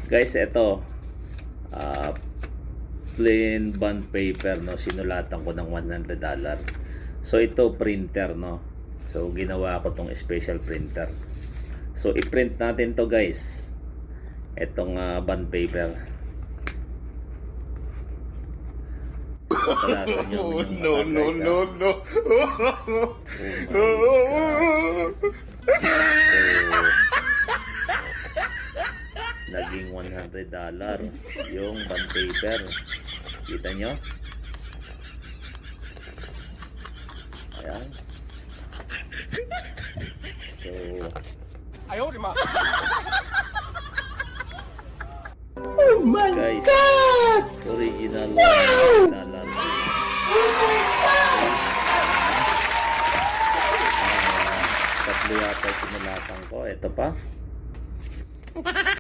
Guys, ito plain bond paper, no, sinulatan ko ng $100. So ito printer, no, so ginawa ko tong special printer. So i-print natin to guys, itong bond paper. Patalasan nyo No. Naging $100 yung bond paper. Kita nyo? Ayan. So, Ayaw, di ma. Oh my guys, God! original $100. Tatlo yata sinulatan ko. Ito pa.